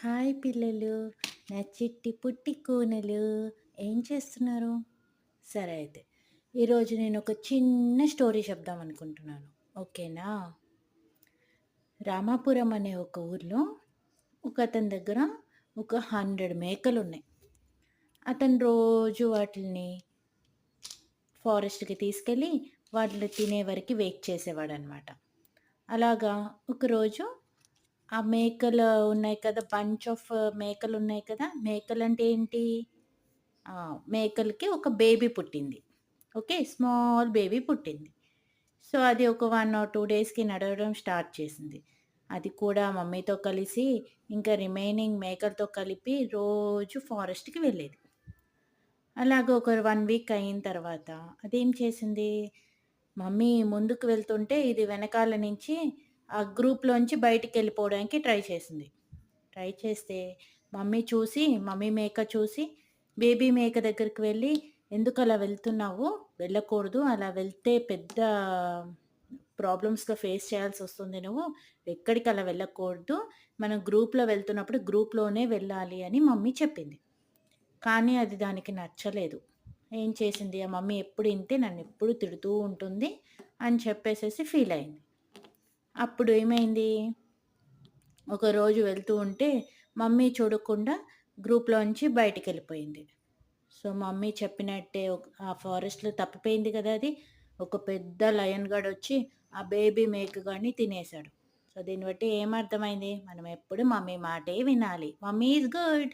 Hi పిల్లలు, నా చిట్టి పుట్టి కూనలు ఏం చేస్తున్నారు? సరే అయితే, ఈరోజు నేను ఒక చిన్న స్టోరీ చెప్దాం అనుకుంటున్నాను. ఓకేనా? రామాపురం అనే ఒక ఊర్లో ఒక అతని దగ్గర ఒక 100 మేకలున్నాయి. అతను రోజు వాటిని ఫారెస్ట్‌కి తీసుకెళ్ళి వాటిని తినే వరకు వెయిట్ చేసేవాడనమాట. అలాగా ఒకరోజు ఆ మేకలు ఉన్నాయి కదా! బంచ్ ఆఫ్ మేకలున్నాయి కదా! మేకలంటే ఏంటి? మేకలకి ఒక బేబీ పుట్టింది. ఓకే. స్మాల్ బేబీ పుట్టింది. సో, అది ఒక 1 ఆర్ 2 డేస్‌కి నడవడం స్టార్ట్ చేసింది. అది కూడా మమ్మీతో కలిసి ఇంకా రిమైనింగ్ మేకలతో కలిపి రోజు ఫారెస్ట్‌కి వెళ్ళేది. అలాగా ఒక 1 వీక్ అయిన తర్వాత అదేం చేసింది, మమ్మీ ముందుకు వెళ్తుంటే ఇది వెనకాల నుంచి ఆ గ్రూప్‌లోంచి బయటికెళ్ళిపోవడానికి ట్రై చేసింది. ట్రై చేస్తే మమ్మీ మేక చూసి బేబీ మేక దగ్గరికి వెళ్ళి, "ఎందుకలా వెళ్తున్నావు? వెళ్ళకూడదు. అలా వెళ్తే పెద్ద ప్రాబ్లమ్స్‌తో ఫేస్ చేయాల్సొస్తుంది నువ్వు. ఎక్కడికి అలా వెళ్ళకూడదు. మనం గ్రూప్‌లో వెళ్తున్నప్పుడు గ్రూప్‌లోనే వెళ్ళాలి" అని మమ్మీ చెప్పింది. కానీ అది దానికి నచ్చలేదు. ఏం చేసింది, ఆ మమ్మీ ఎప్పుడు ఇంతే నన్నెప్పుడు తిడుతూ ఉంటుంది అని చెప్పేసేసి ఫీలయింది. అప్పుడు ఏమైంది, ఒకరోజు వెళ్తూ ఉంటే మమ్మీ చూడకుండా గ్రూప్‌లోంచి బయటికెళ్ళిపోయింది. సో, మమ్మీ చెప్పినట్టే ఆ ఫారెస్ట్‌లో తప్పిపోయింది గదా అది. ఒక పెద్ద లయన్ గాడొచ్చి ఆ బేబీ మేకగాడిని తినేసాడు. సో, దీన్ని బట్టి ఏమర్థమైంది, మనం ఎప్పుడు మమ్మీ మాటే వినాలి. Mummy is good.